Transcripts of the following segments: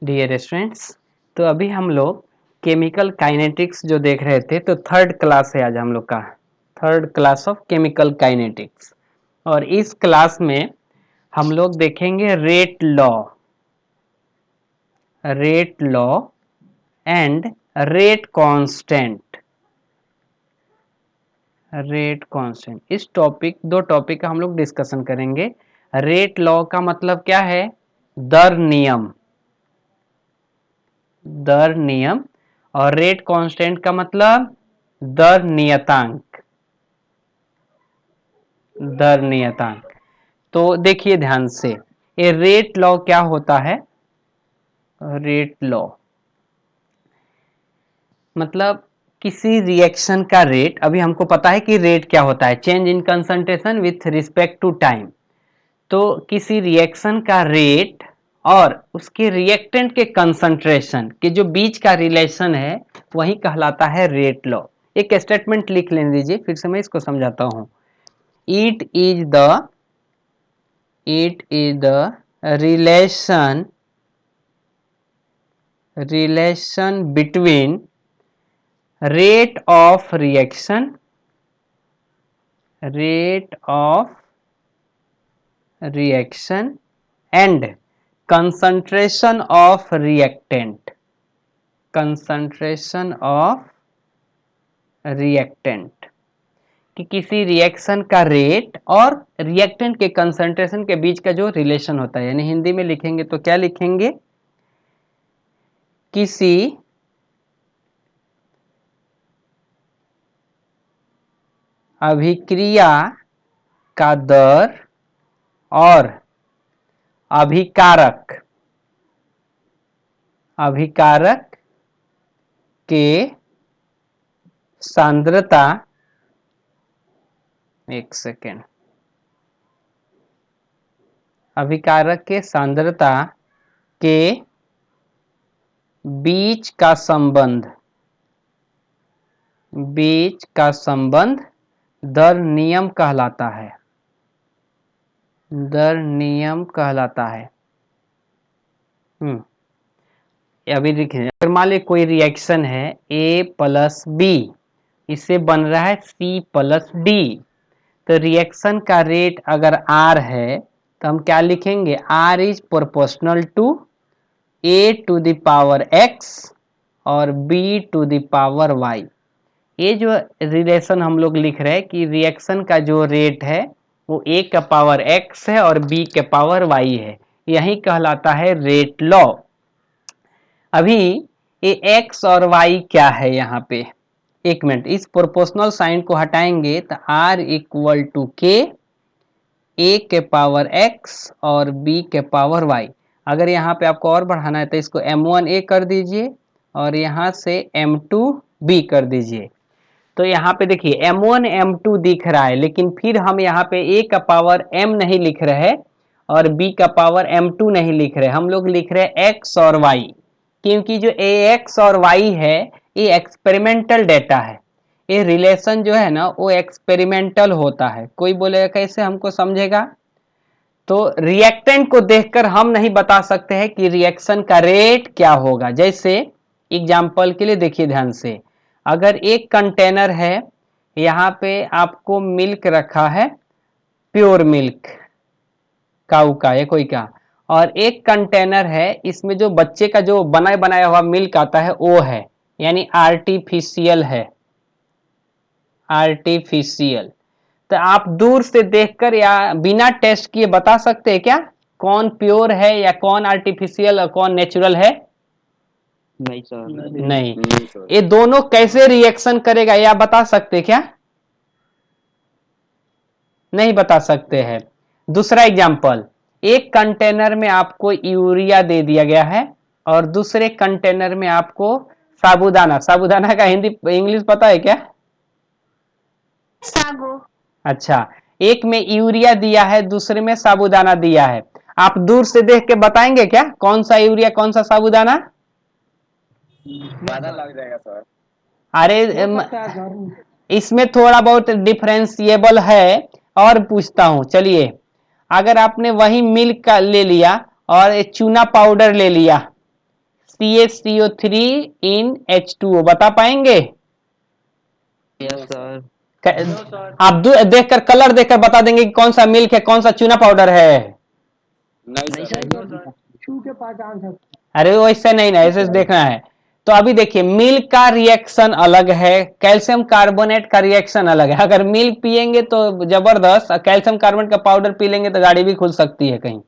Dear students, तो अभी हम लोग केमिकल काइनेटिक्स जो देख रहे थे, तो थर्ड क्लास है आज हम लोग का, third class of chemical kinetics. और इस क्लास में हम लोग देखेंगे rate law and rate constant. इस दो टॉपिक का हम लोग डिस्कशन करेंगे। रेट लॉ का मतलब क्या है? दर नियम। और रेट कांस्टेंट का मतलब दर नियतांक। तो देखिए ध्यान से, ये रेट लॉ क्या होता है? रेट लॉ मतलब किसी रिएक्शन का रेट। अभी हमको पता है कि रेट क्या होता है, change in concentration with respect to time. तो किसी रिएक्शन का रेट और उसके रिएक्टेंट के कंसंट्रेशन के जो बीच का रिलेशन है, वही कहलाता है रेट लॉ। एक स्टेटमेंट लिख लेने दीजिए, फिर से मैं इसको समझाता हूं। It is the relation between rate of reaction and concentration of reactant कि किसी रिएक्शन का रेट और रिएक्टेंट के कंसंट्रेशन के बीच का जो रिलेशन होता है, यानी हिंदी में लिखेंगे तो क्या लिखेंगे? किसी अभिक्रिया का दर और अभिकारक के सांद्रता, एक सेकेंड, अभिकारक के सांद्रता के बीच का संबंध दर नियम कहलाता है। अभी देखिए, अगर मान लीजिए कोई रिएक्शन है A प्लस बी, इससे बन रहा है C प्लस डी। तो रिएक्शन का रेट अगर R है तो हम क्या लिखेंगे? R is proportional to A to the power X और B to the power Y। ये जो रिलेशन हम लोग लिख रहे हैं कि रिएक्शन का जो रेट है वो A का पावर X है और B के पावर Y है, यही कहलाता है रेट लॉ। अभी ये X और Y क्या है यहाँ पे? एक मिनट, इस प्रोपोर्शनल साइन को हटाएंगे तो R equal to K, A के पावर X और B के पावर Y। अगर यहाँ पे आपको और बढ़ाना है तो इसको M1A कर दीजिए और यहाँ से M2B कर दीजिए। तो यहाँ पे देखिए M1 M2 दिख रहा है, लेकिन फिर हम यहाँ पे A का पावर M नहीं लिख रहे और B का पावर M2 नहीं लिख रहे, हम लोग लिख रहे हैं X और Y। क्योंकि जो AX और Y है ये एक्सपेरिमेंटल डेटा है, ये रिलेशन जो है ना वो एक्सपेरिमेंटल होता है। कोई बोलेगा कैसे, हमको समझेगा? तो रिएक्टेंट को देखकर हम नहीं बता सकते हैं कि रिएक्शन का रेट क्या होगा। जैसे एग्जाम्पल के लिए देखिए ध्यान से, अगर एक कंटेनर है, यहाँ पे आपको मिल्क रखा है, प्योर मिल्क काऊ का या कोई का, और एक कंटेनर है इसमें जो बच्चे का जो बनाया हुआ मिल्क आता है वो है, यानी आर्टिफिशियल है, तो आप दूर से देखकर या बिना टेस्ट किए बता सकते हैं क्या कौन प्योर है या कौन आर्टिफिशियल और कौन नेचुरल है? नहीं सर, नहीं। ये दोनों कैसे रिएक्शन करेगा या बता सकते क्या? नहीं बता सकते हैं। दूसरा एग्जांपल, एक कंटेनर में आपको यूरिया दे दिया गया है और दूसरे कंटेनर में आपको साबूदाना का हिंदी इंग्लिश पता है क्या? साबू। अच्छा, एक में यूरिया दिया है, दूसरे में साबूदाना दिया है। आप दूर से देख के बताएंगे क्या कौन सा यूरिया कौन सा साबूदाना? पता लग जाएगा सर। अरे इसमें थोड़ा बहुत डिफरेंशिएबल है। और पूछता हूं, चलिए, अगर आपने वही मिल्क का ले लिया और चूना पाउडर ले लिया CaCO3 in H2O, बता पाएंगे? Yes sir. आप देखकर कलर देखकर बता देंगे कि कौन सा मिल्क है कौन सा चूना पाउडर है? नहीं सर। अरे वैसे नहीं ना, ऐसे देखना है। तो अभी देखिए मिल्क का रिएक्शन अलग है, कैल्शियम कार्बोनेट का रिएक्शन अलग है। अगर मिल्क पिएंगे तो जबरदस्त, कैल्शियम कार्बोनेट का पाउडर पी लेंगे तो गाड़ी भी खुल सकती है कहीं।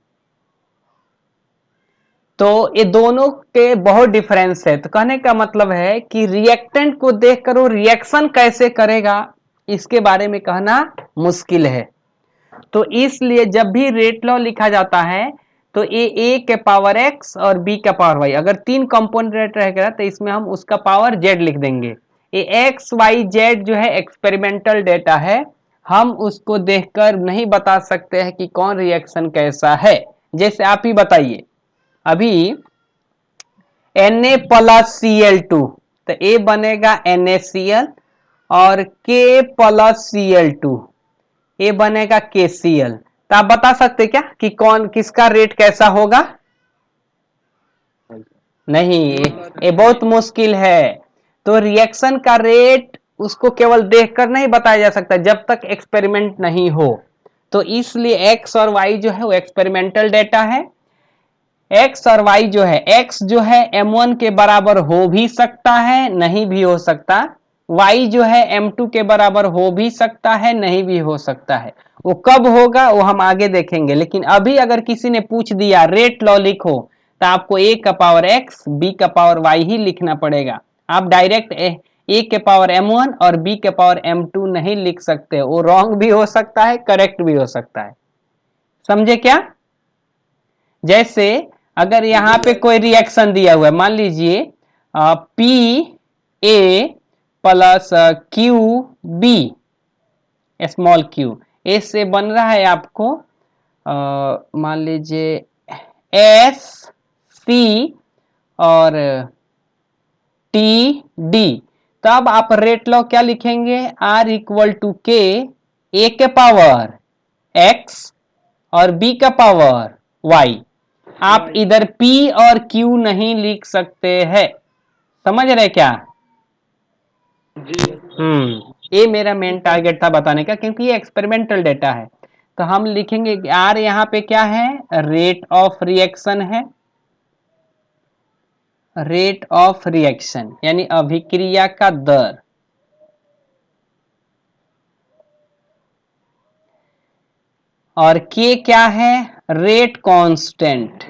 तो ये दोनों के बहुत डिफरेंस है। तो कहने का मतलब है कि रिएक्टेंट को देखकर वो रिएक्शन कैसे करेगा इसके बारे में कहना मुश्किल है। तो इसलिए जब भी रेट लॉ लिखा जाता है तो ए के पावर एक्स और बी का पावर वाई, अगर तीन कंपोनेंट रहेगा तो इसमें हम उसका पावर जेड लिख देंगे। ये एक्स वाई जेड जो है एक्सपेरिमेंटल डेटा है, हम उसको देखकर नहीं बता सकते हैं कि कौन रिएक्शन कैसा है। जैसे आप ही बताइए, अभी Na प्लस Cl2, तो ए बनेगा NaCl और K प्लस Cl2, ए बनेगा KCl। तो आप बता सकते क्या कि कौन किसका रेट कैसा होगा? नहीं, ये बहुत मुश्किल है। तो रिएक्शन का रेट उसको केवल देखकर नहीं बताया जा सकता जब तक एक्सपेरिमेंट नहीं हो। तो इसलिए एक्स और वाई जो है वो एक्सपेरिमेंटल डेटा है। एक्स और वाई जो है, एक्स जो है M1 के बराबर हो भी सकता है नहीं भी हो सकता, वाई जो है M2 के बराबर हो भी सकता है नहीं भी हो सकता है। वो कब होगा वो हम आगे देखेंगे, लेकिन अभी अगर किसी ने पूछ दिया रेट लॉ लिखो तो आपको ए का पावर एक्स बी का पावर वाई ही लिखना पड़ेगा। आप डायरेक्ट ए के पावर M1 और बी के पावर M2 नहीं लिख सकते, वो रॉन्ग भी हो सकता है करेक्ट भी हो सकता है। समझे क्या? जैसे अगर यहाँ पे कोई रिएक्शन दिया हुआ है, मान लीजिए P A plus Q B, small Q, इससे बन रहा है आपको मान लीजिए एस सी और टी डी। तो अब आप रेट लॉ क्या लिखेंगे? आर इक्वल टू के, ए के पावर एक्स और बी का पावर वाई। आप इधर P और Q नहीं लिख सकते हैं, समझ रहे क्या? ये मेरा मेन टारगेट था बताने का, क्योंकि ये एक्सपेरिमेंटल डेटा है। तो हम लिखेंगे R यहाँ पे क्या है? रेट ऑफ रिएक्शन है, रेट ऑफ रिएक्शन यानी अभिक्रिया का दर। और K क्या है? रेट कांस्टेंट,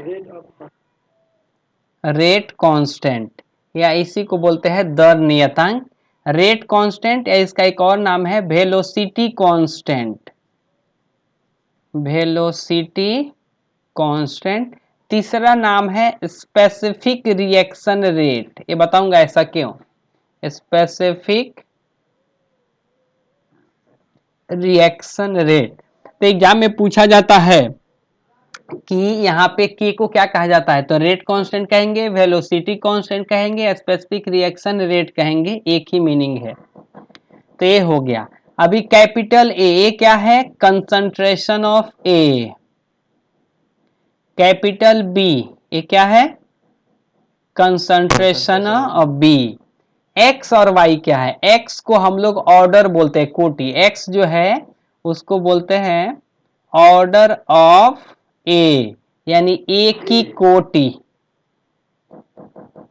रेट कांस्टेंट या इसी को बोलते हैं दर नियतांक। रेट कांस्टेंट या इसका एक और नाम है वेलोसिटी कांस्टेंट, वेलोसिटी कांस्टेंट। तीसरा नाम है स्पेसिफिक रिएक्शन रेट, ये बताऊंगा ऐसा क्यों। स्पेसिफिक रिएक्शन रेट तो एग्जाम में पूछा जाता है कि यहाँ पे के को क्या कहा जाता है, तो रेट कांस्टेंट कहेंगे, वेलोसिटी कांस्टेंट कहेंगे, स्पेसिफिक रिएक्शन रेट कहेंगे, एक ही मीनिंग है। तो ये हो गया। अभी कैपिटल ए क्या है? Concentration of A. Capital B ये क्या है? Concentration of B. एक्स और वाई क्या है? एक्स को हम लोग ऑर्डर बोलते हैं, कोटि। एक्स जो है उसको बोलते हैं ऑर्डर ऑफ ए, यानी ए की कोटि,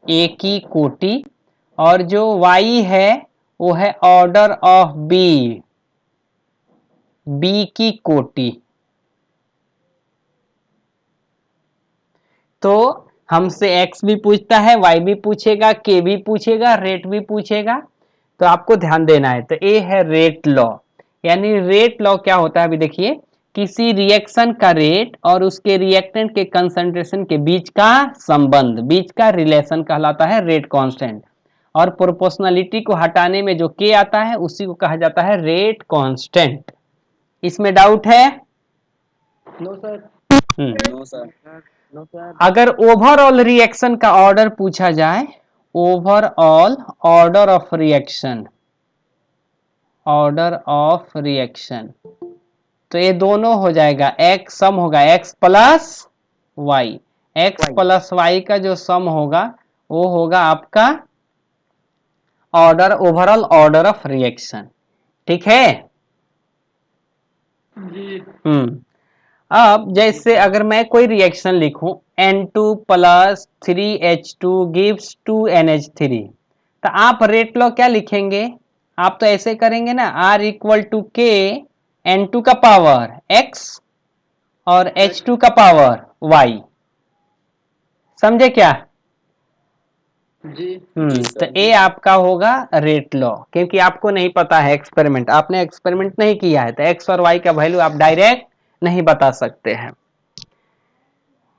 ए की कोटि। और जो वाई है वो है ऑर्डर ऑफ बी, बी की कोटि। तो हमसे एक्स भी पूछता है, वाई भी पूछेगा, के भी पूछेगा, रेट भी पूछेगा, तो आपको ध्यान देना है। तो ये है रेट लॉ। यानी रेट लॉ क्या होता है? अभी देखिए, किसी रिएक्शन का रेट और उसके रिएक्टेंट के कंसंट्रेशन के बीच का संबंध, बीच का रिलेशन कहलाता है रेट कांस्टेंट। और प्रोपोर्शनलिटी को हटाने में जो के आता है उसी को कहा जाता है रेट कांस्टेंट। इसमें डाउट है? No sir. No sir. अगर ओवरऑल रिएक्शन का ऑर्डर पूछा जाए, overall order of reaction, order of reaction, तो ये दोनों हो जाएगा, एक्स सम होगा X plus Y. X plus Y का जो सम होगा वो होगा आपका order, overall order of reaction. ठीक है जी। अब जैसे अगर मैं कोई रिएक्शन लिखूं N2 plus 3H2 gives 2NH3, तो आप रेट लॉ क्या लिखेंगे? आप तो ऐसे करेंगे ना, R इक्वल टू के N2 का पावर X और H2 का पावर Y। समझे क्या? जी। तो ए आपका होगा रेट लॉ, क्योंकि आपको नहीं पता है एक्सपेरिमेंट, आपने एक्सपेरिमेंट नहीं किया है, तो एक्स और वाई का वैल्यू आप डायरेक्ट नहीं बता सकते हैं।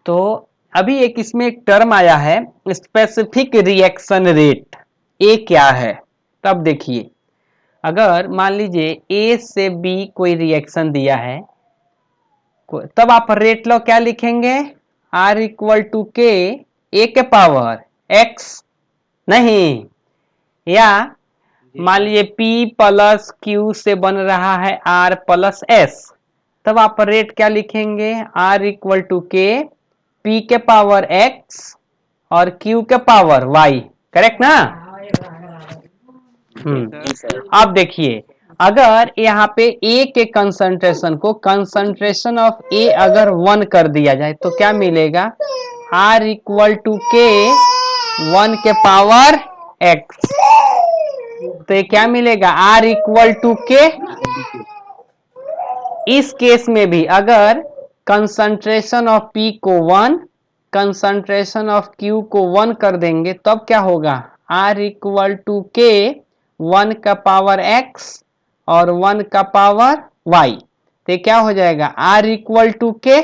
तो अभी एक इसमें एक टर्म आया है स्पेसिफिक रिएक्शन रेट, ए क्या है? तब देखिए, अगर मान लीजिए ए से बी कोई रिएक्शन दिया है, तब आप रेट लॉ क्या लिखेंगे? आर इक्वल टू के ए के पावर एक्स, नहीं, या मान लीजिए P प्लस Q से बन रहा है R प्लस S, तब आप रेट क्या लिखेंगे? R इक्वल टू के P के पावर X और Q के पावर Y। करेक्ट ना? अब देखिए, अगर यहाँ पे A के कंसंट्रेशन को कंसंट्रेशन ऑफ A अगर 1 कर दिया जाए तो क्या मिलेगा? R इक्वल टू के 1 के पावर X, तो ये क्या मिलेगा? R इक्वल टू के। इस केस में भी अगर कंसंट्रेशन ऑफ P को 1, कंसंट्रेशन ऑफ Q को 1 कर देंगे, तब क्या होगा? R इक्वल टू के 1 का पावर X और 1 का पावर Y, तो क्या हो जाएगा? R इक्वल टू के,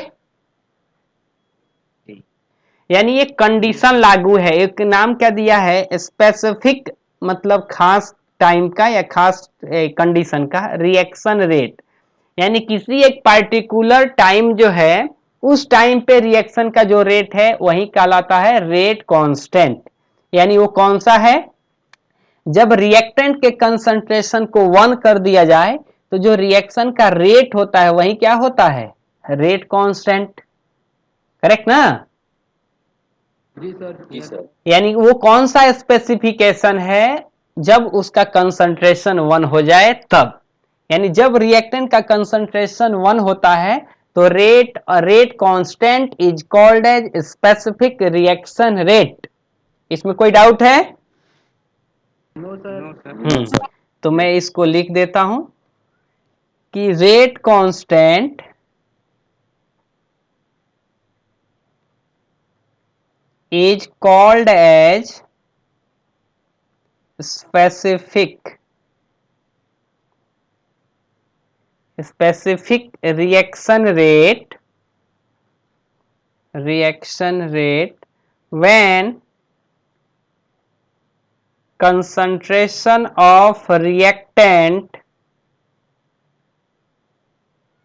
यानी ये कंडीशन लागू है, एक नाम क्या दिया है? स्पेसिफिक, मतलब खास टाइम का या खास कंडीशन का रिएक्शन रेट, यानी किसी एक पार्टिकुलर टाइम जो है उस टाइम पे रिएक्शन का जो रेट है वही कहलाता है रेट कांस्टेंट। यानी वो कौन सा है? जब रिएक्टेंट के कंसंट्रेशन को 1 कर दिया जाए तो जो रिएक्शन का रेट होता है वही क्या होता है? Rate constant. करेक्ट ना? जी सर। जी सर। यानी वो कौन सा स्पेसिफिकेशन है? जब उसका कंसंट्रेशन 1 हो जाए तब, यानी जब रिएक्टेंट का कंसंट्रेशन 1 होता है तो rate constant is called as specific reaction rate. इसमें कोई डाउट है? No sir. तो मैं इसको लिख देता हूं कि rate constant is called as specific reaction rate when concentration of reactant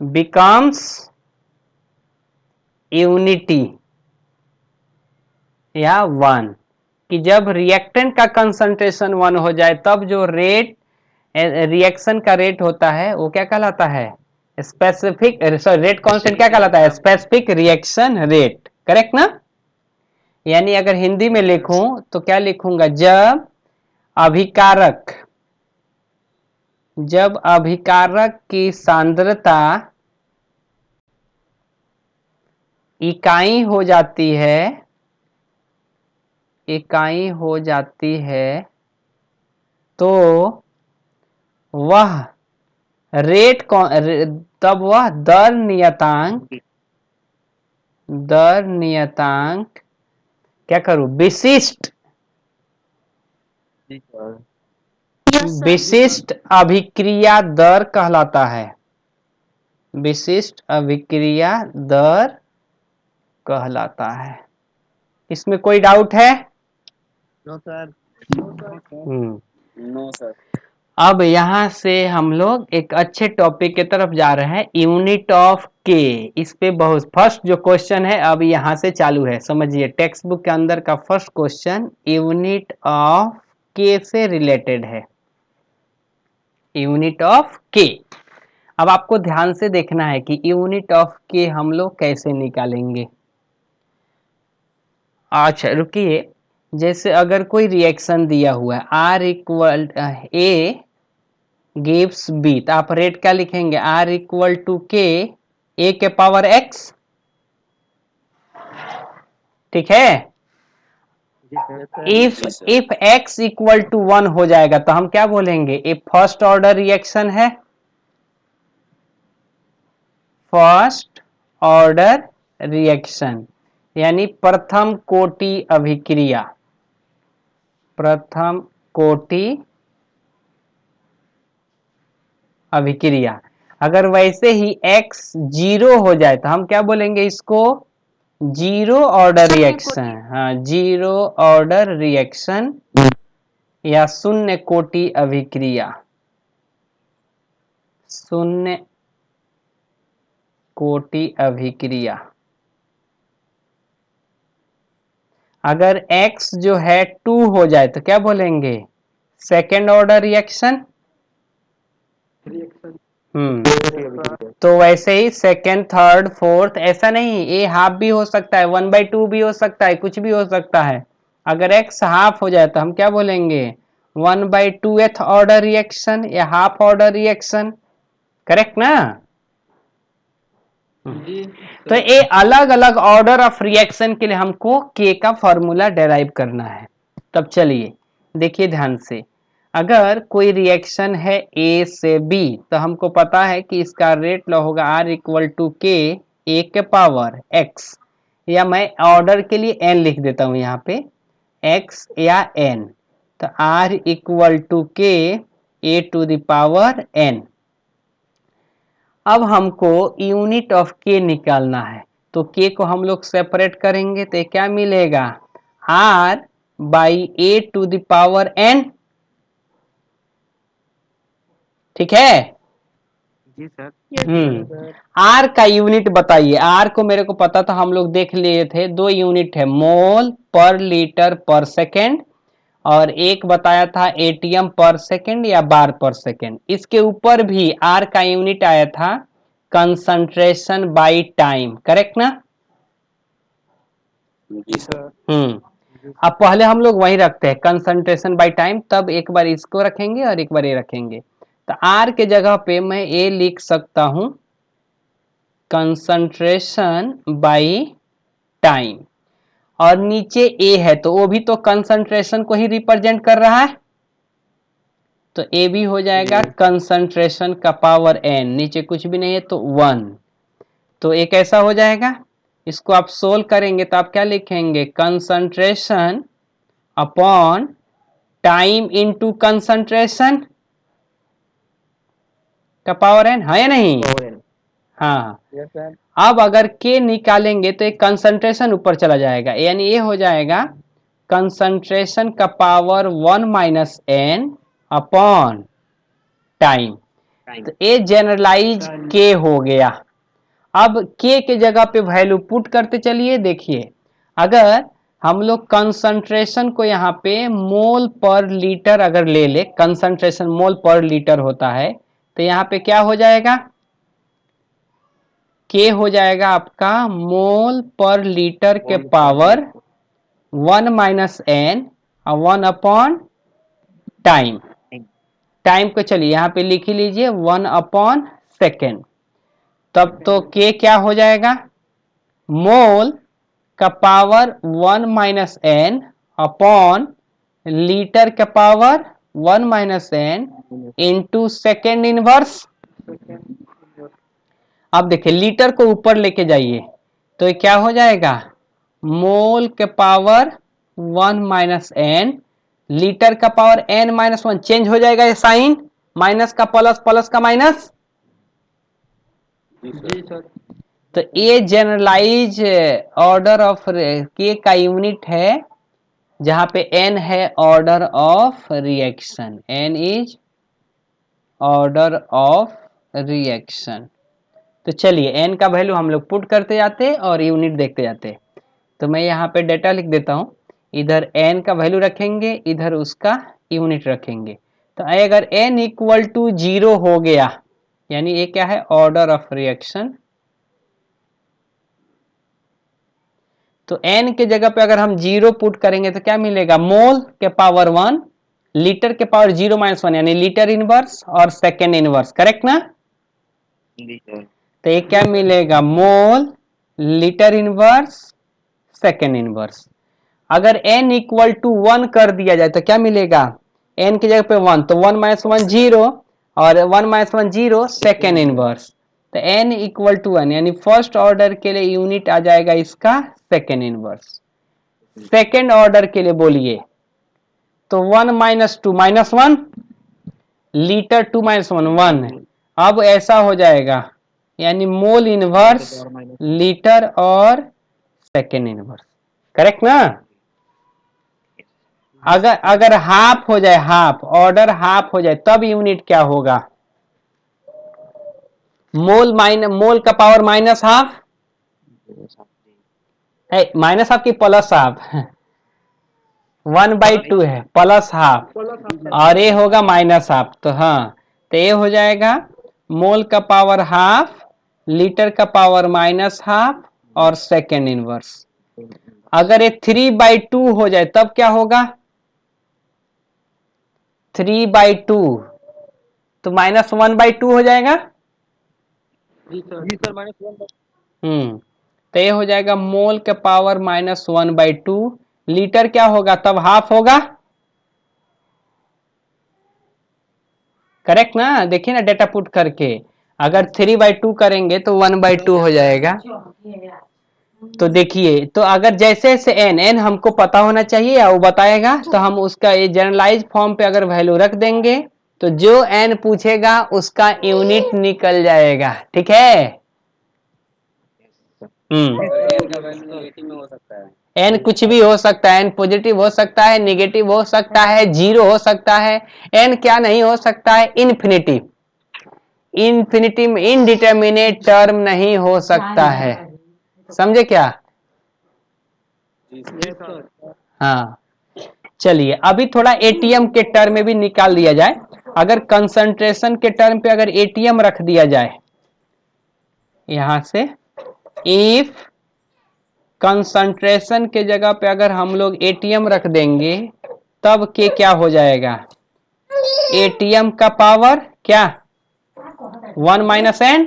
becomes unity या 1, कि जब रिएक्टेंट का कंसंट्रेशन 1 हो जाए तब जो रेट रिएक्शन का रेट होता है वो क्या कहलाता है? स्पेसिफिक, सॉरी, रेट कांस्टेंट क्या कहलाता है? Specific reaction rate. करेक्ट ना? यानी अगर हिंदी में लिखूं तो क्या लिखूंगा? जब अभिकारक की सांद्रता इकाई हो जाती है तो वह तब वह दर नियतांक क्या करूं? विशिष्ट अभिक्रिया दर कहलाता है। विशिष्ट अभिक्रिया दर कहलाता है। इसमें कोई डाउट है? No sir. No sir. अब यहां से हम लोग एक अच्छे टॉपिक की तरफ जा रहे हैं, यूनिट ऑफ के। इस पे बहुत फर्स्ट जो क्वेश्चन है अब यहां से चालू है, समझिए। टेक्स्ट बुक के अंदर का फर्स्ट क्वेश्चन यूनिट ऑफ के से रिलेटेड है। यूनिट ऑफ के। अब आपको ध्यान से देखना है कि यूनिट ऑफ के हम लोग कैसे निकालेंगे। अच्छा रुकिए, जैसे अगर कोई रिएक्शन दिया हुआ है R equal A gives B, तो आप रेट क्या लिखेंगे? आर इक्वल टू के ए के पावर एक्स, ठीक है। इफ x इक्वल टू 1 हो जाएगा तो हम क्या बोलेंगे? ये फर्स्ट ऑर्डर रिएक्शन है, फर्स्ट ऑर्डर रिएक्शन यानी प्रथम कोटि अभिक्रिया, प्रथम कोटि अभिक्रिया। अगर वैसे ही x 0 हो जाए तो हम क्या बोलेंगे इसको? Zero order reaction. हाँ, जीरो ऑर्डर रिएक्शन या शून्य कोटि अभिक्रिया, शून्य कोटि अभिक्रिया। अगर x जो है 2 हो जाए तो क्या बोलेंगे? Second order reaction. तो वैसे ही सेकेंड, थर्ड, फोर्थ, ऐसा नहीं, ए हाफ भी हो सकता है, 1/2 भी हो सकता है, कुछ भी हो सकता है। अगर x हाफ हो जाए तो हम क्या बोलेंगे? 1/2th ऑर्डर रिएक्शन या हाफ ऑर्डर रिएक्शन, करेक्ट ना? तो ये अलग अलग ऑर्डर ऑफ रिएक्शन के लिए हमको के का फॉर्मूला डेराइव करना है। तब चलिए देखिए ध्यान से, अगर कोई रिएक्शन है ए से बी तो हमको पता है कि इसका रेट लॉ होगा आर इक्वल टू के ए के पावर एक्स, या मैं ऑर्डर के लिए एन लिख देता हूं यहाँ पे, एक्स या एन। तो आर इक्वल टू के ए टू द पावर एन। अब हमको यूनिट ऑफ के निकालना है, तो के को हम लोग सेपरेट करेंगे तो क्या मिलेगा? R by A to the power N, ठीक है? जी सर। आर का यूनिट बताइए। आर को मेरे को पता था, हम लोग देख लिए थे, 2 यूनिट है, मोल पर लीटर पर सेकेंड, और एक बताया था एटीएम पर सेकेंड या बार पर सेकेंड। इसके ऊपर भी आर का यूनिट आया था कंसंट्रेशन बाय टाइम, करेक्ट ना? जी सर। अब पहले हम लोग वही रखते हैं कंसंट्रेशन बाय टाइम, तब एक बार इसको रखेंगे और एक बार ये रखेंगे। तो आर के जगह पे मैं ए लिख सकता हूं कंसंट्रेशन बाय टाइम, और नीचे ए है तो वो भी तो कंसंट्रेशन को ही रिप्रेजेंट कर रहा है, तो ए भी हो जाएगा कंसंट्रेशन का पावर एन, नीचे कुछ भी नहीं है तो 1, तो एक ऐसा हो जाएगा। इसको आप सोल्व करेंगे तो आप क्या लिखेंगे? Concentration upon time into concentration का पावर एन, है या नहीं? हाँ। अब अगर के निकालेंगे तो एक कंसंट्रेशन ऊपर चला जाएगा, यानी ये हो जाएगा कंसंट्रेशन का power 1 minus N upon time, तो ये जनरलाइज के हो गया। अब के के जगह पे वैल्यू पुट करते चलिए। देखिए, अगर हम लोग कंसंट्रेशन को यहाँ पे मोल पर लीटर अगर ले ले, कंसंट्रेशन मोल पर लीटर होता है, तो यहाँ पे क्या हो जाएगा? के हो जाएगा आपका मोल पर लीटर के पावर 1 माइनस एन और 1 अपॉन टाइम। टाइम को चलिए यहाँ पे लिख ही लीजिए 1 अपॉन सेकेंड, तब तो के क्या हो जाएगा? मोल का power 1 minus N upon litre का power 1 minus n into second inverse. अब देखिए लीटर को ऊपर लेके जाइए तो ये क्या हो जाएगा? मोल के पावर 1 माइनस एन, लीटर का पावर n माइनस 1, चेंज हो जाएगा ये साइन, माइनस का प्लस, प्लस का माइनस। जी सर। तो ये जनरलाइज ऑर्डर ऑफ के का यूनिट है, जहां पे n है order of reaction, n is order of reaction. तो चलिए n का वैल्यू हम लोग पुट करते जाते और यूनिट देखते जाते। तो मैं यहाँ पे डेटा लिख देता हूँ, इधर n का वैल्यू रखेंगे, इधर उसका यूनिट रखेंगे। तो अगर n इक्वल टू 0 हो गया, यानी ये क्या है? Order of reaction. तो n के जगह पे अगर हम 0 पुट करेंगे तो क्या मिलेगा, मोल के पावर 1 लीटर के पावर 0 - 1 यानी लीटर इनवर्स और सेकेंड इनवर्स, करेक्ट ना। जी सर। तो ये क्या मिलेगा, mole litre inverse second inverse. अगर n इक्वल टू 1 कर दिया जाए तो क्या मिलेगा, n की जगह पे 1 तो 1 - 1 0 और 1 - 1 0 सेकेंड इनवर्स। तो n इक्वल टू 1 यानी फर्स्ट ऑर्डर के लिए यूनिट आ जाएगा इसका सेकेंड इनवर्स। सेकेंड ऑर्डर के लिए बोलिए तो 1 - 2 -1 लीटर 2 - 1 1। अब ऐसा हो जाएगा यानी मोल इनवर्स लीटर और सेकेंड इनवर्स, करेक्ट ना। अगर हाफ हो जाए, हाफ ऑर्डर हाफ हो जाए तब यूनिट क्या होगा, मोल का पावर -हाफ है, -हाफ की प्लस हाफ 1/2 है प्लस हाफ और ये होगा -हाफ। तो हाँ, तो ये हो जाएगा मोल का पावर हाफ लीटर का पावर -हाफ और सेकेंड इनवर्स। अगर ये 3/2 हो जाए तब क्या होगा, 3/2 तो -1/2 हो जाएगा। जी सर -1/2। तो ये हो जाएगा मोल के पावर -1/2 लीटर क्या होगा तब हाफ होगा, करेक्ट ना। देखिए ना डेटा पुट करके, अगर 3/2 करेंगे तो 1/2 हो जाएगा। तो देखिए, तो अगर जैसे जैसे n हमको पता होना चाहिए या वो बताएगा तो हम उसका ये जनरलाइज फॉर्म पे अगर वैल्यू रख देंगे तो जो n पूछेगा उसका यूनिट निकल जाएगा, ठीक है। n कुछ भी हो सकता है, n पॉजिटिव हो सकता है, निगेटिव हो सकता है, जीरो हो सकता है। n क्या नहीं हो सकता है, इन्फिनिटी। इन्फिनिटी में इनडिटर्मिनेट टर्म नहीं हो सकता है, समझे क्या। हाँ, चलिए अभी थोड़ा एटीएम के टर्म में भी निकाल दिया जाए। अगर कंसंट्रेशन के टर्म पे अगर एटीएम रख दिया जाए यहां से, इफ कंसंट्रेशन के जगह पे अगर हम लोग एटीएम रख देंगे तब के क्या हो जाएगा, एटीएम का पावर क्या 1 - n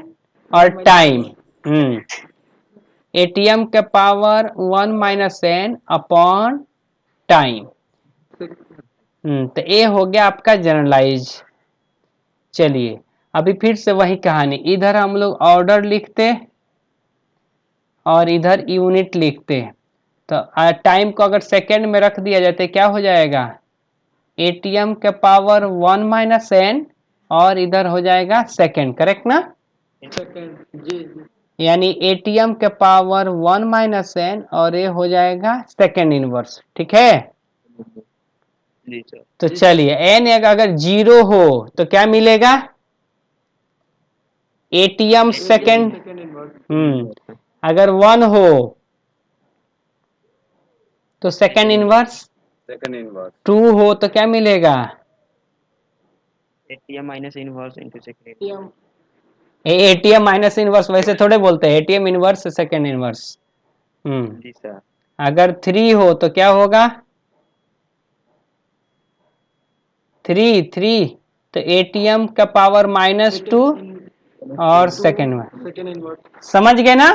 और टाइम। एटीएम के पावर 1 - n अपॉन टाइम। तो ये हो गया आपका जनरलाइज। चलिए अभी फिर से वही कहानी, इधर हम लोग ऑर्डर लिखते और इधर यूनिट लिखते। तो टाइम को अगर सेकेंड में रख दिया जाए तो क्या हो जाएगा, एटीएम के पावर 1 - n और इधर हो जाएगा सेकेंड, करेक्ट ना। सेकेंड जी। यानी एटीएम के पावर 1 - n और ये हो जाएगा सेकेंड इनवर्स, ठीक है। जी सर। तो चलिए n अगर 0 हो तो क्या मिलेगा, एटीएम सेकेंड। अगर 1 हो तो सेकेंड इनवर्स, 2 हो तो क्या मिलेगा, ATM minus inverse into second. ATM minus inverse वैसे थोड़े बोलते हैं, एटीएम इनवर्स सेकेंड इनवर्स। जी सर। अगर 3 हो तो क्या होगा, 3 तो एटीएम का पावर -2 और सेकेंड में, समझ गए ना।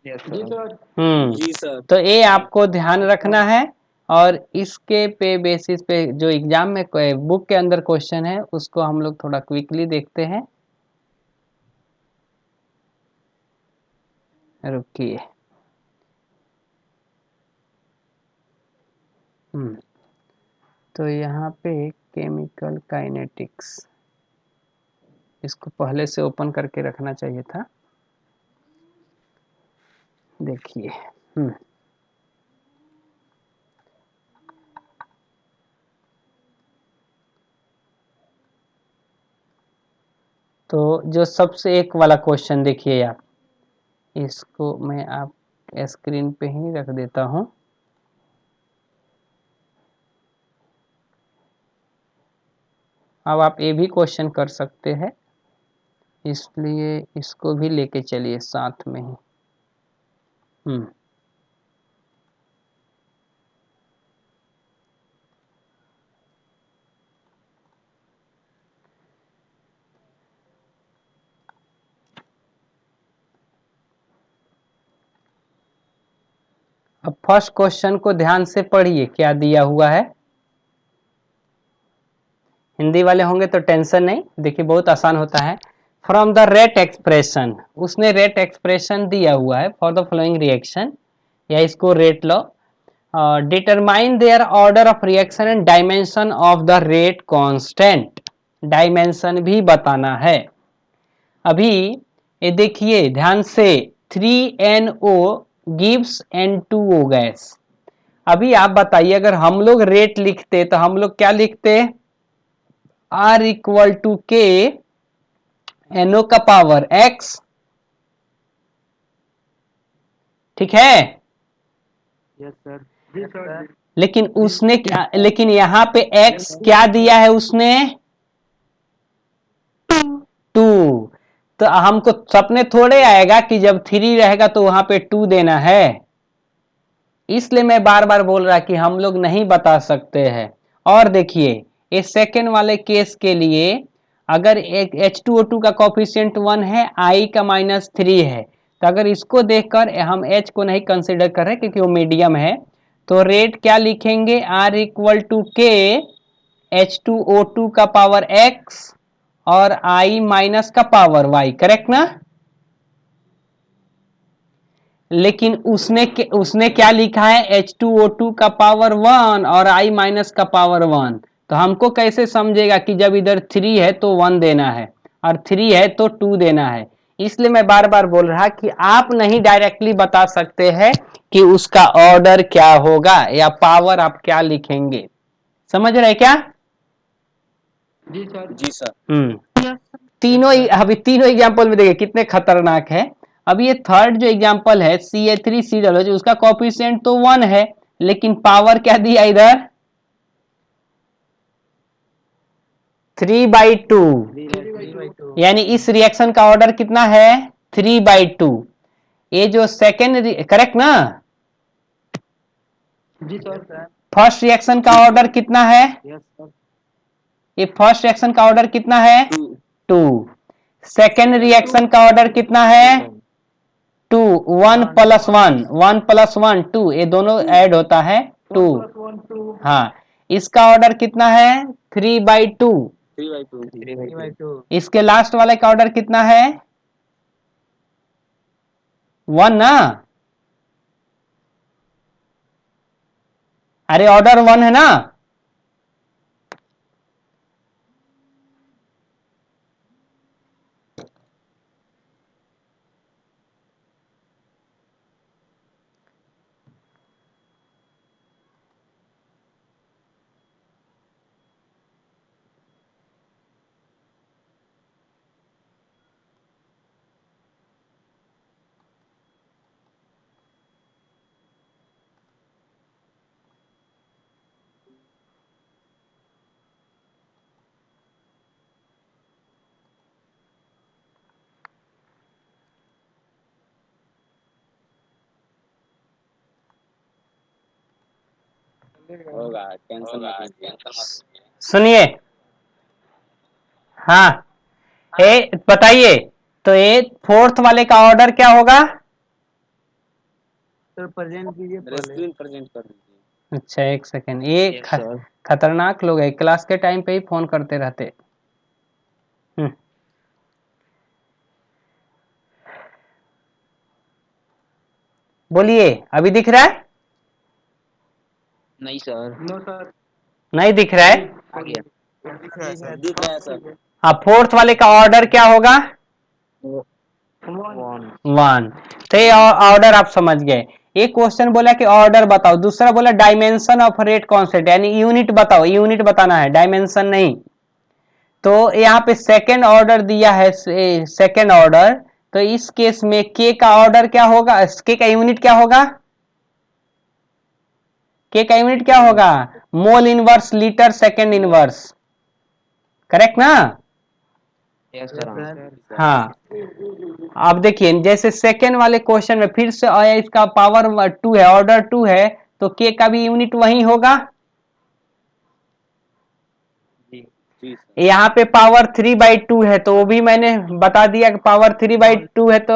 जी सर। तो ये आपको ध्यान रखना है और इसके पे बेसिस पे जो एग्जाम में बुक के अंदर क्वेश्चन है उसको हम लोग थोड़ा क्विकली देखते हैं। रुकिए, तो यहाँ पे केमिकल काइनेटिक्स, इसको पहले से ओपन करके रखना चाहिए था। देखिए तो जो सबसे एक वाला क्वेश्चन देखिए आप, इसको मैं आप स्क्रीन पे ही रख देता हूँ। अब आप ये भी क्वेश्चन कर सकते हैं, इसलिए इसको भी लेके चलिए साथ में ही। अब फर्स्ट क्वेश्चन को ध्यान से पढ़िए, क्या दिया हुआ है। हिंदी वाले होंगे तो टेंशन नहीं, देखिए बहुत आसान होता है। फ्रॉम द रेट एक्सप्रेशन, उसने रेट एक्सप्रेशन दिया हुआ है फॉर द फॉलोइंग रिएक्शन, या इसको rate low. Determine there order of reaction and dimension of the rate constant, dimension भी बताना है। अभी ये देखिए ध्यान से, 3NO गिव्स N2O गैस। अभी आप बताइए, अगर हम लोग रेट लिखते तो हम लोग क्या लिखते, R equal to K NO का पावर X, ठीक है। Yes sir. जी सर। लेकिन उसने क्या, लेकिन यहां पे X क्या दिया है उसने, 2। तो हमको सपने थोड़े आएगा कि जब 3 रहेगा तो वहां पे 2 देना है। इसलिए मैं बार बार बोल रहा कि हम लोग नहीं बता सकते हैं। और देखिए ये सेकेंड वाले केस के लिए, अगर एक H2O2 का कॉफिशिएंट 1 है, I का -3 है, तो अगर इसको देखकर हम H को नहीं कंसिडर कर रहे क्योंकि वो मीडियम है, तो रेट क्या लिखेंगे, R इक्वल टू के H2O2 का पावर X और I माइनस का पावर Y, करेक्ट ना। लेकिन उसने क्या लिखा है, H2O2 का पावर 1 और I माइनस का पावर 1। तो हमको कैसे समझेगा कि जब इधर 3 है तो 1 देना है और 3 है तो 2 देना है। इसलिए मैं बार बार बोल रहा कि आप नहीं डायरेक्टली बता सकते हैं कि उसका ऑर्डर क्या होगा या पावर आप क्या लिखेंगे, समझ रहे क्या। जी सर। जी सर। तीनों अभी तीनों एग्जांपल में देखिए कितने खतरनाक है। अब ये थर्ड जो एग्जांपल है CA3COOH, उसका कोफिशिएंट तो 1 है, लेकिन पावर क्या दिया इधर, 3/2। यानी इस रिएक्शन का ऑर्डर कितना है, 3/2। ये जो सेकेंड, करेक्ट ना। जी सर। फर्स्ट रिएक्शन का ऑर्डर कितना है, यस सर। ये फर्स्ट रिएक्शन का ऑर्डर कितना है, 2। सेकेंड रिएक्शन का ऑर्डर कितना है, 2। 1 + 1, 1 + 1 2, ये दोनों ऐड होता है 2। 1+1 2। हाँ, इसका ऑर्डर कितना है, 3/2। 3/2। इसके लास्ट वाले का ऑर्डर कितना है, 1 ना। अरे ऑर्डर 1 है ना। होगा, टेंशन मत लीजिए। सुनिए, हाँ ये बताइए, तो ये फोर्थ वाले का ऑर्डर क्या होगा। सर प्रेजेंट कीजिए मेरा स्क्रीन प्रेजेंट कर दीजिए। अच्छा एक सेकेंड, ये यस सर। खतरनाक लोग है, क्लास के टाइम पे ही फोन करते रहते। बोलिए, अभी दिख रहा है, नहीं सर। No sir. नहीं दिख रहा है। आ गया। दिख रहा है सर। दिख रहा है सर। हाँ, फोर्थ वाले का ऑर्डर क्या होगा, 1। 1। तो ये ऑर्डर आप समझ गए। एक क्वेश्चन बोला कि ऑर्डर बताओ, दूसरा बोला डायमेंशन ऑफ रेट कांस्टेंट, यानी यूनिट बताओ, यूनिट बताना है, डायमेंशन नहीं। तो यहाँ पे सेकेंड ऑर्डर दिया है, सेकेंड ऑर्डर, तो इस केस में के का ऑर्डर क्या होगा, के का यूनिट क्या होगा, के का यूनिट क्या होगा, mole inverse litre second inverse, correct ना। Yes sir. हाँ, अब देखिए जैसे सेकेंड वाले क्वेश्चन में फिर से आया, इसका पावर 2 है, ऑर्डर 2 है, तो के का भी यूनिट वही होगा। जी यहाँ पे पावर 3/2 है, तो वो भी मैंने बता दिया कि पावर 3/2 है, तो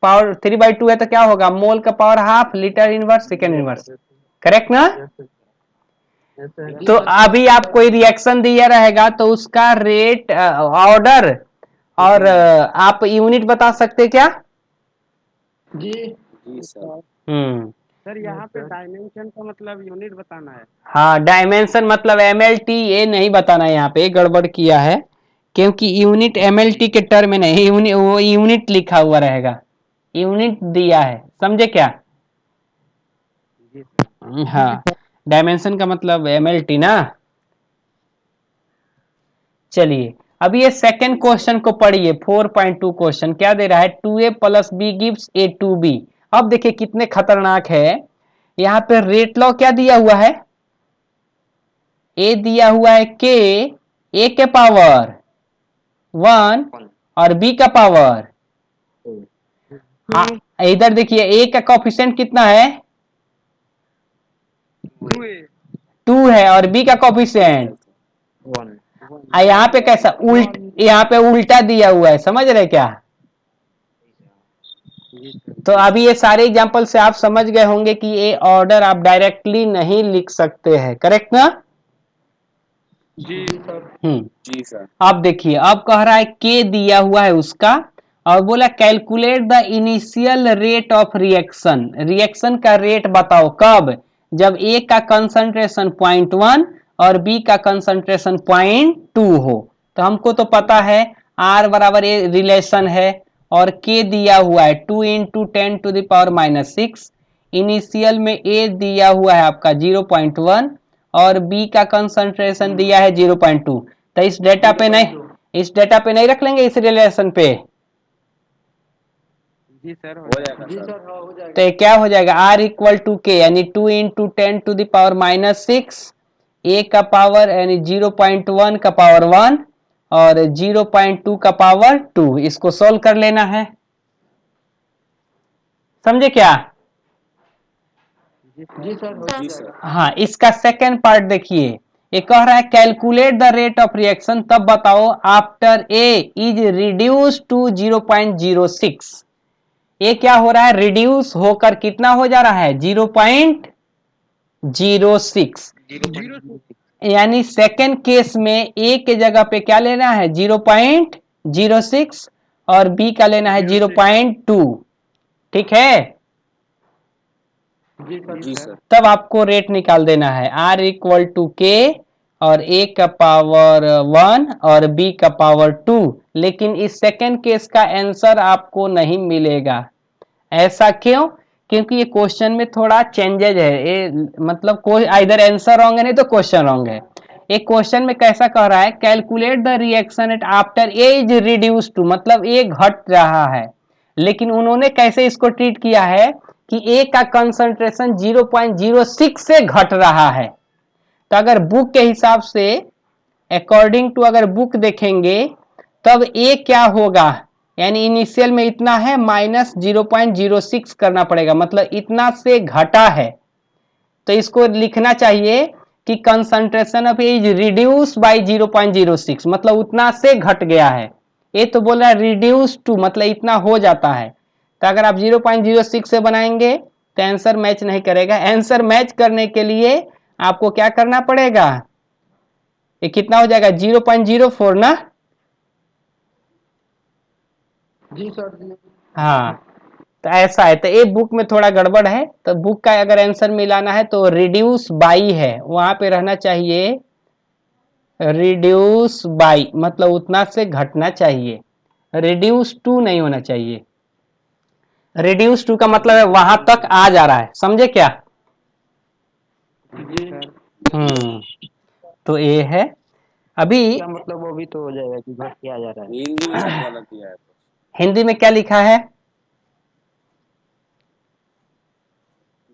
पावर 3/2 है तो क्या होगा, मोल का power half, litre inverse, second inverse, correct ना। तो अभी आप कोई रिएक्शन दिया रहेगा तो उसका रेट, ऑर्डर और आप यूनिट बता सकते क्या। जी जी सर। सर यहाँ पे डायमेंशन का मतलब यूनिट बताना है। हाँ, डायमेंशन मतलब MLT ये नहीं बताना है, यहाँ पे गड़बड़ किया है, क्योंकि यूनिट MLT के टर्म में नहीं, वो यूनिट लिखा हुआ रहेगा, यूनिट दिया है, समझे क्या। जी सर। हाँ, डायमेंशन का मतलब MLT ना। चलिए अब ये सेकंड क्वेश्चन को पढ़िए, 4.2 क्वेश्चन क्या दे रहा है, 2a + b गिव्स a2b। अब देखिए कितने खतरनाक है, यहाँ पे रेट लॉ क्या दिया हुआ है, a दिया हुआ है k, a के पावर 1 और b का पावर, इधर देखिए a का कोफिशिएंट कितना है, 2 है, और b का कोफिशिएंट, यहाँ पे कैसा यहाँ पे उल्टा दिया हुआ है, समझ रहे क्या। तो अभी ये सारे एग्जांपल से आप समझ गए होंगे कि ये ऑर्डर आप डायरेक्टली नहीं लिख सकते हैं, करेक्ट ना। जी सर। जी सर। अब देखिए, अब कह रहा है के दिया हुआ है उसका, और बोला calculate the initial rate of reaction, reaction का रेट बताओ कब, जब ए का कंसंट्रेशन 0.1 और बी का कंसंट्रेशन 0.2 हो। तो हमको तो पता है आर बराबर ए रिलेशन है, और के दिया हुआ है 2 × 10⁻⁻6, इनिशियल में ए दिया हुआ है आपका 0.1 और बी का कंसंट्रेशन दिया है 0.2। तो इस डेटा पे नहीं रख लेंगे इस रिलेशन पे। जी सर हो जाएगा सर। हो जाएगा। तो क्या हो जाएगा, R = K यानी 2 × 10⁻⁻6, a का पावर यानी 0.1 का पावर 1 और 0.2 का पावर 2, इसको सोल्व कर लेना है, समझे क्या। जी सर। जी सर। हाँ, इसका सेकेंड पार्ट देखिए, ये कह रहा है calculate the rate of reaction, तब बताओ after A is reduce to 0.06। ये क्या हो रहा है, रिड्यूस होकर कितना हो जा रहा है, 0.06, यानी सेकेंड केस में ए के जगह पे क्या लेना है 0.06 और बी का लेना है 0.2, ठीक है। जी सर। तब आपको रेट निकाल देना है, R = K और a का पावर 1 और b का पावर 2। लेकिन इस सेकेंड केस का आंसर आपको नहीं मिलेगा, ऐसा क्यों, क्योंकि ये क्वेश्चन में थोड़ा चेंजेज है, ये मतलब कोई आइदर आंसर रॉन्ग है नहीं तो क्वेश्चन रॉन्ग है। एक क्वेश्चन में कैसा कह रहा है, calculate the reaction at after A is reduce to, मतलब ए घट रहा है, लेकिन उन्होंने कैसे इसको ट्रीट किया है कि ए का कंसंट्रेशन 0.06 से घट रहा है। तो अगर बुक के हिसाब से, अकॉर्डिंग टू अगर बुक देखेंगे, तब ए क्या होगा, यानी इनिशियल में इतना है -0.06 करना पड़ेगा, मतलब इतना से घटा है। तो इसको लिखना चाहिए कि concentration of A is reduce by 0.06, मतलब उतना से घट गया है। ये तो बोल रहा है रिड्यूस टू, मतलब इतना हो जाता है। तो अगर आप 0.06 से बनाएंगे तो आंसर मैच नहीं करेगा। आंसर मैच करने के लिए आपको क्या करना पड़ेगा, ये कितना हो जाएगा 0.04 ना। जी सर। हाँ, तो ऐसा है, तो ये बुक में थोड़ा गड़बड़ है, तो बुक का अगर आंसर मिलाना है तो रिड्यूस बाई है, वहां पे रहना चाहिए रिड्यूस बाई, मतलब उतना से घटना चाहिए, रिड्यूस टू नहीं होना चाहिए। रिड्यूस टू का मतलब है वहां तक आ जा रहा है, समझे क्या। तो ये है अभी, क्या मतलब वो भी तो हो जाएगा कि घट के आ जा रहा है। हिंदी में सब गलत दिया है। हिंदी में क्या लिखा है,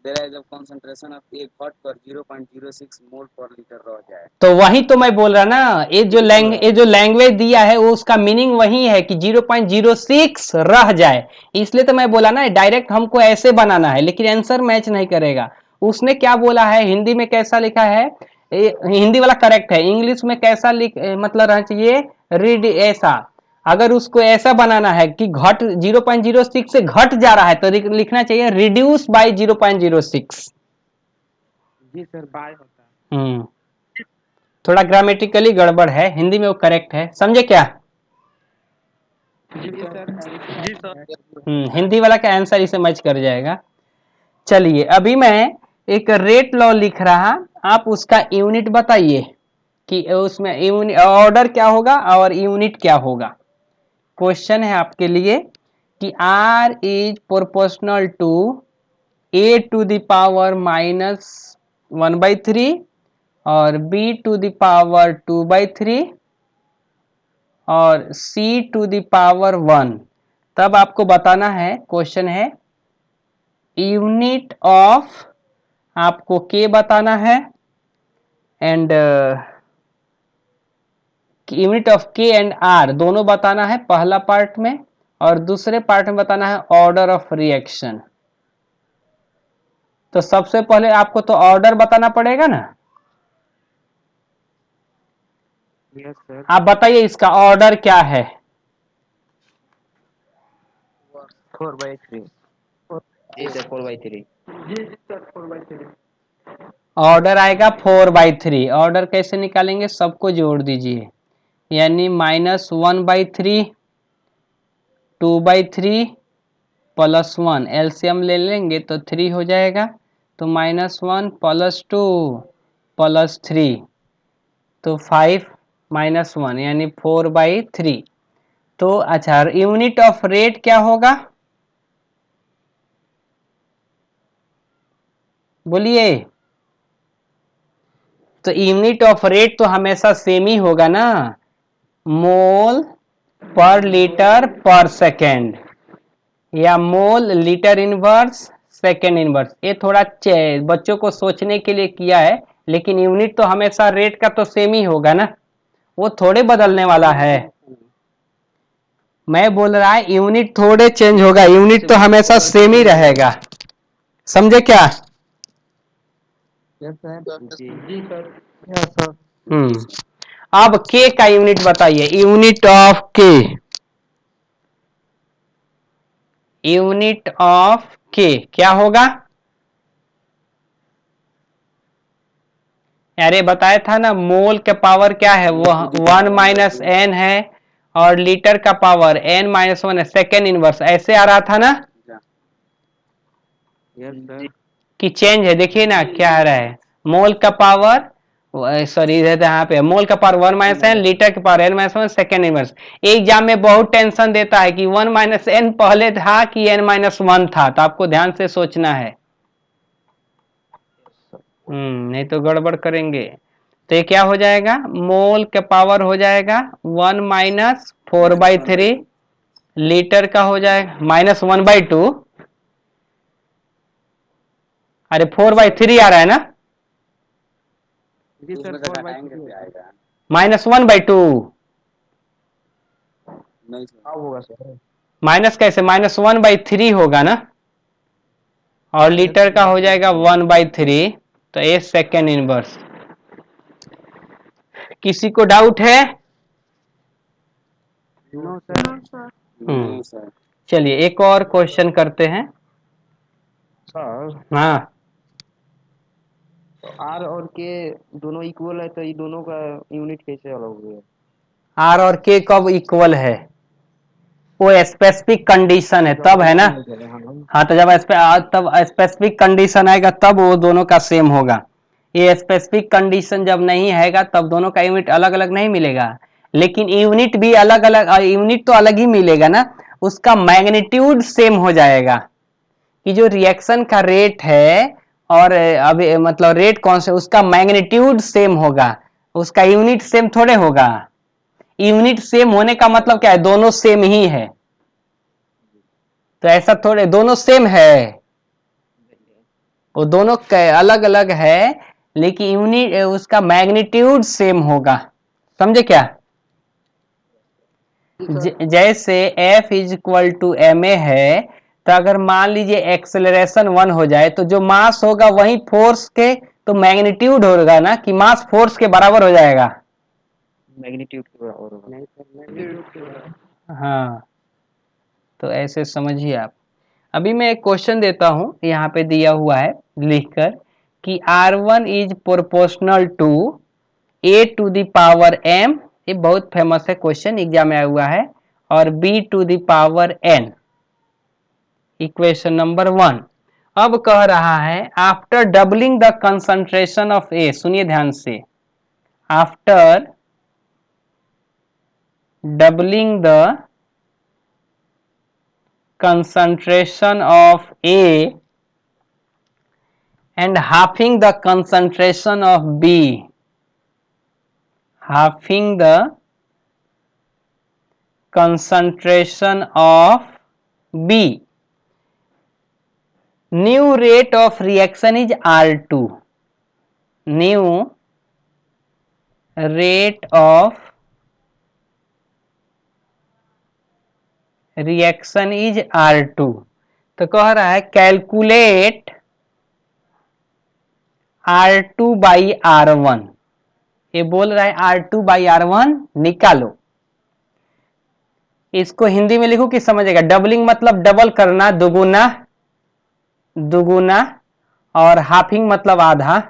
there is a concentration of A घट कर 0.06 मोल पर लीटर रह जाए। तो वही तो मैं बोल रहा ना, ये जो लैंग्वेज दिया है वो उसका मीनिंग वही है कि 0.06 रह जाए, इसलिए तो मैं बोला ना डायरेक्ट हमको ऐसे बनाना है, लेकिन आंसर मैच नहीं करेगा। उसने क्या बोला है, हिंदी में कैसा लिखा है, हिंदी वाला करेक्ट है, इंग्लिश में कैसा मतलब रहना चाहिए, रीड ऐसा, अगर उसको ऐसा बनाना है कि घट 0.06 से घट जा रहा है तो लिखना चाहिए रिड्यूस बाय 0.06। जी सर, बाय होता है। थोड़ा ग्रामेटिकली गड़बड़ है, हिंदी में वो करेक्ट है, समझे क्या? जी सर, जी सर। हिंदी वाला का आंसर इसे मैच कर जाएगा। चलिए अभी मैं एक रेट लॉ लिख रहा, आप उसका यूनिट बताइए कि उसमें यूनिट ऑर्डर क्या होगा और यूनिट क्या होगा। क्वेश्चन है आपके लिए कि R is proportional to A to the power -1/3 और B टू द पावर 2/3 और C टू द पावर 1। तब आपको बताना है, क्वेश्चन है यूनिट ऑफ, आपको K बताना है and unit of K and R दोनों बताना है पहला पार्ट में, और दूसरे पार्ट में बताना है ऑर्डर ऑफ रिएक्शन। तो सबसे पहले आपको तो ऑर्डर बताना पड़ेगा ना। Yes sir. आप बताइए इसका ऑर्डर क्या है। 4/3। जी सर 4/3। जी सर, 4/3। ऑर्डर आएगा 4/3। ऑर्डर कैसे निकालेंगे, सबको जोड़ दीजिए, यानी -1/3 2/3 +1 एलसीएम ले लेंगे तो 3 हो जाएगा, तो -1 +2 +3 तो 5 -1 यानी 4/3। तो अच्छा, यूनिट ऑफ रेट क्या होगा, बोलिए। तो यूनिट ऑफ रेट तो हमेशा सेम ही होगा ना, मोल पर लीटर पर सेकेंड या mole litre inverse second inverse. ये थोड़ा बच्चों को सोचने के लिए किया है, लेकिन यूनिट तो हमेशा रेट का तो सेम ही होगा ना, वो थोड़े बदलने वाला है। मैं बोल रहा है यूनिट थोड़े चेंज होगा, यूनिट तो हमेशा सेम ही रहेगा, समझे क्या? Yes sir. जी जी सर। Yes sir. अब के का यूनिट बताइए, unit of K, unit of K क्या होगा? अरे बताया था ना, मोल का पावर क्या है, वो 1 - n है, और लीटर का पावर n-1 है, सेकेंड इनवर्स, ऐसे आ रहा था ना यस सर। कि चेंज है। देखिए ना क्या आ रहा है, मोल का पावर, सॉरी यहाँ पे मोल का पावर 1 - n, लीटर का power n-1 second inverse. Exam में बहुत टेंशन देता है कि 1 - n पहले था कि n-1 था, तो आपको ध्यान से सोचना है, नहीं तो गड़बड़ करेंगे। तो ये क्या हो जाएगा, मोल का पावर हो जाएगा 1 - 4/3, लीटर का हो जाएगा -1/2, अरे 4/3 आ रहा है ना, जी सर, उसमें से 4/3 घटाएंगे तो आएगा -1/2 नहीं सर। क्या होगा सर? माइनस कैसे, -1/3 होगा ना, और लीटर का हो जाएगा 1/3, तो ए सेकेंड इनवर्स। किसी को डाउट है? No sir. नहीं सर। चलिए एक और क्वेश्चन करते हैं। सर हाँ, तो आर और के दोनों इक्वल है तो ये दोनों का यूनिट कैसे अलग हो गया? आर और के कब इक्वल है, वो स्पेसिफिक कंडीशन है तब है ना। हाँ, तो जब तब स्पेसिफिक कंडीशन आएगा तब वो दोनों का सेम होगा। ये स्पेसिफिक कंडीशन जब नहीं आएगा तब दोनों का यूनिट अलग अलग नहीं मिलेगा, लेकिन यूनिट भी अलग अलग, यूनिट तो अलग ही मिलेगा ना, उसका मैग्नीट्यूड सेम हो जाएगा। कि जो रिएक्शन का रेट है और अभी मतलब रेट कौन से, उसका मैग्नीट्यूड सेम होगा, उसका यूनिट सेम थोड़े होगा। यूनिट सेम होने का मतलब क्या है, दोनों सेम ही है, तो ऐसा थोड़े दोनों सेम है, वो दोनों अलग अलग है, लेकिन यूनिट उसका मैग्नीट्यूड सेम होगा, समझे क्या? जैसे F = ma है, तो अगर मान लीजिए एक्सेलरेशन 1 हो जाए तो जो मास होगा वही फोर्स के, तो मैग्नीट्यूड होगा ना कि मास फोर्स के बराबर हो जाएगा। मैग्नीट्यूड के बराबर होगा। नहीं सर, मैग्नीट्यूड के बराबर। हाँ, तो ऐसे समझिए आप। अभी मैं एक क्वेश्चन देता हूं, यहाँ पे दिया हुआ है लिखकर कि R1 is proportional to a to the power m, ये बहुत फेमस है क्वेश्चन, एग्जाम में आया हुआ है, और b to the power n, equation number 1। अब कह रहा है after doubling the concentration of A, सुनिए ध्यान से, after doubling the concentration of A and halving the concentration of B, halving the concentration of B, new rate of reaction is R2, new rate of reaction is R2। तो कह रहा है calculate R2 by R1, ये बोल रहा है R2 by R1 निकालो। इसको हिंदी में लिखो कि समझेगा। डबलिंग मतलब डबल करना, दुगुना, दुगुना, और हाफिंग मतलब आधा।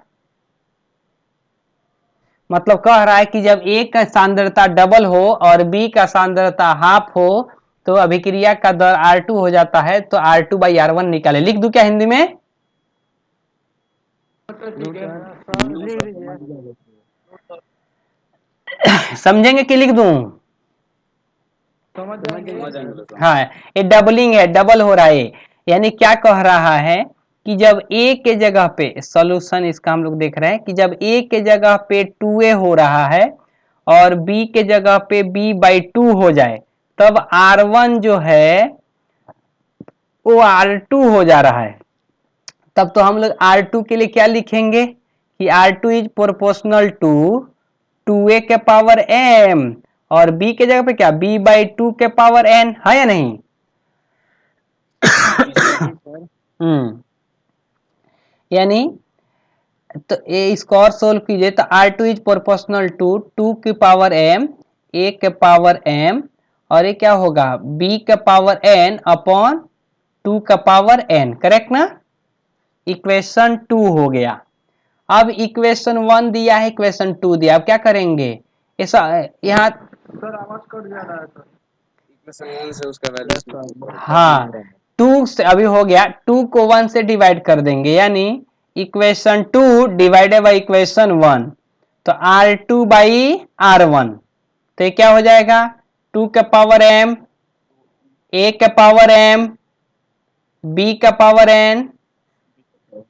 मतलब कह रहा है कि जब ए का सांद्रता डबल हो और बी का सांद्रता हाफ हो तो अभिक्रिया का दर R2 हो जाता है, तो R2 बाई R1 निकाले। लिख दूं क्या हिंदी में? समझेंगे कि लिख दूं? समझ जाएंगे। हाँ, ये डबलिंग है, डबल हो रहा है। यानी क्या कह रहा है कि जब a के जगह पे, सॉल्यूशन इसका हम लोग देख रहे हैं कि जब a के जगह पे 2a हो रहा है और b के जगह पे b/2 हो जाए, तब R1 जो है वो R2 हो जा रहा है। तब तो हम लोग R2 के लिए क्या लिखेंगे कि R2 is proportional to 2a के पावर m, और b के जगह पे क्या, b/2 के पावर n, है या नहीं? यानी तो इसको और सोल्व कीजिए तो R2 इज प्रोपोर्शनल टू 2 की पावर m, a के पावर m, और ये क्या होगा b के पावर n अपॉन 2 का पावर n, करेक्ट ना? इक्वेशन 2 हो गया। अब इक्वेशन 1 दिया है, इक्वेशन 2 दिया, अब क्या करेंगे? ऐसा यहाँ सर आवाज कट जा रहा है सर। इक्वेशन 1 से उसका वैल्यू, हाँ, 2 से अभी हो गया, 2 को 1 से डिवाइड कर देंगे, यानी इक्वेशन 2 डिवाइडेड बाई इक्वेशन 1, तो R2 बाई R1, तो ये क्या हो जाएगा 2 के पावर m, a के पावर m, b का पावर n,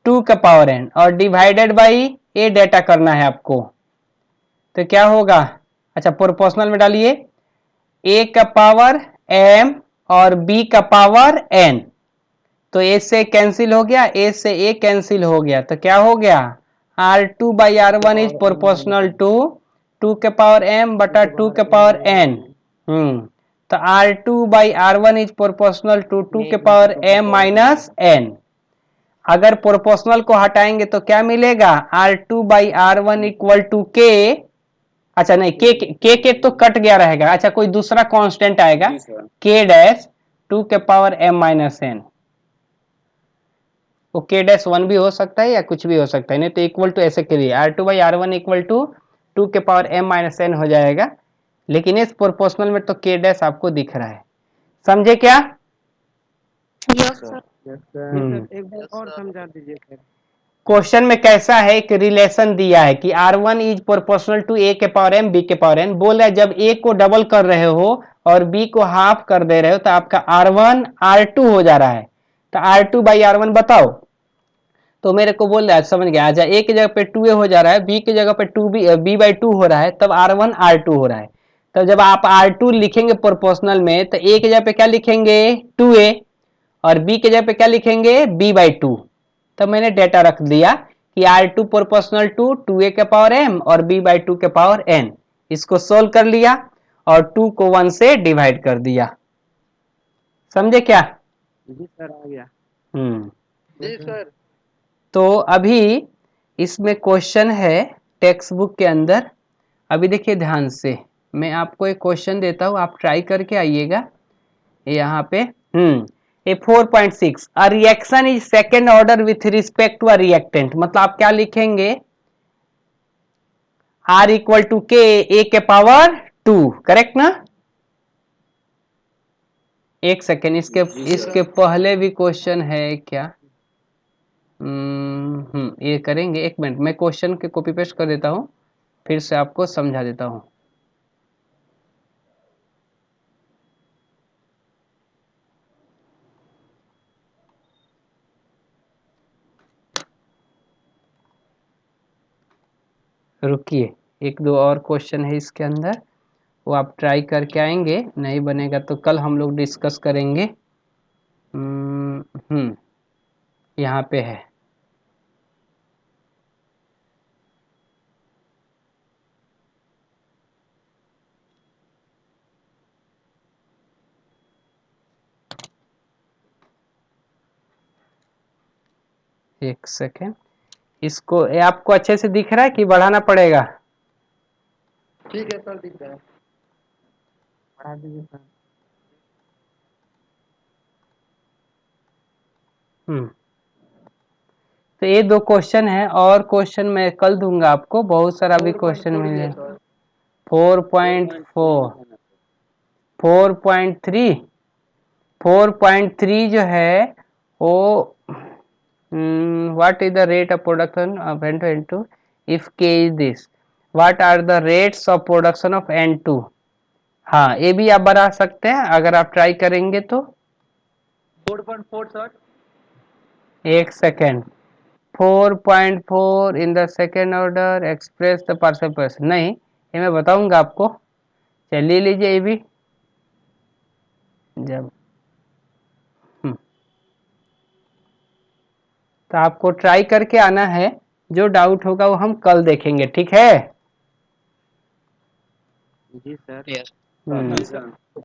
2 का पावर n, और डिवाइडेड बाई a डेटा करना है आपको, तो क्या होगा? अच्छा, प्रोपोर्शनल में डालिए, a का पावर m और b का पावर n, तो a से कैंसिल हो गया, a से a कैंसिल हो गया, तो क्या हो गया R2 by R1 is proportional to 2 के पावर m बटा 2 के पावर n। तो R2 by R1 is proportional to 2 के पावर m माइनस n। अगर प्रोपोर्शनल को हटाएंगे तो क्या मिलेगा? R2 by R1 equal to k, अच्छा नहीं, के तो कट गया रहेगा, अच्छा कोई दूसरा कांस्टेंट आएगा, k डैश 2 के पावर m माइनस n, वो k डैश 1 भी हो सकता है या कुछ भी हो सकता है, नहीं तो इक्वल टू ऐसे करिए R2 by R1 equal to 2 के पावर m माइनस n हो जाएगा, लेकिन इस प्रोपोर्शनल में तो k डैश आपको दिख रहा है। समझे क्या? Yes sir. एक बार और समझा दीजिए सर। क्वेश्चन में कैसा है, एक रिलेशन दिया है कि R1 is proportional to a के पावर m b के पावर n, बोल रहा है जब a को डबल कर रहे हो और b को हाफ कर दे रहे हो तो आपका R1 R2 हो जा रहा है, तो R2 बाई R1 बताओ। तो मेरे को बोल रहा है, समझ गया, आजा a की जगह पे 2a हो जा रहा है, b की जगह पे b/2 हो रहा है, तब R1 R2 हो रहा है। तब जब आप R2 लिखेंगे प्रोपोर्शनल में तो a की जगह पे क्या लिखेंगे 2a, और b की जगह पे क्या लिखेंगे b/2। तब मैंने डेटा रख दिया कि R2 प्रोपोर्शनल टू 2a के पावर m और b/2 के पावर n, इसको सोल्व कर लिया और 2 को 1 से डिवाइड कर दिया। समझे क्या? जी सर, आ गया। जी सर। तो अभी इसमें क्वेश्चन है टेक्स्ट बुक के अंदर, अभी देखिए ध्यान से, मैं आपको एक क्वेश्चन देता हूँ, आप ट्राई करके आइएगा यहाँ पे। A 4.6 a reaction is second order with respect to a reactant, मतलब आप क्या लिखेंगे, R इक्वल टू के ए के पावर 2, करेक्ट ना? एक सेकेंड, इसके पहले भी क्वेश्चन है क्या? ये करेंगे, एक मिनट मैं क्वेश्चन के कॉपी पेस्ट कर देता हूँ, फिर से आपको समझा देता हूँ। रुकिए, एक दो और क्वेश्चन है इसके अंदर, वो आप ट्राई करके आएंगे, नहीं बनेगा तो कल हम लोग डिस्कस करेंगे। यहाँ पे है, एक सेकेंड, इसको ये आपको अच्छे से दिख रहा है कि बढ़ाना पड़ेगा? ठीक है सर, दिख रहा है। बढ़ा दीजिए सर। तो ये दो क्वेश्चन है, और क्वेश्चन मैं कल दूंगा आपको, बहुत सारा भी क्वेश्चन मिल जाए। 4.4 4.3 4.3 जो है वो what is the rate of production of N2 if K is this, what are the rates of production of N2। हाँ, ये भी आप बढ़ा सकते हैं अगर आप ट्राई करेंगे तो। 4.4 सर। एक second, 4.4 in the second order express the partial fraction, नहीं ये मैं बताऊंगा आपको, चलिए लीजिए ये भी जब तो आपको ट्राई करके आना है, जो डाउट होगा वो हम कल देखेंगे, ठीक है? जी सर। जी सर।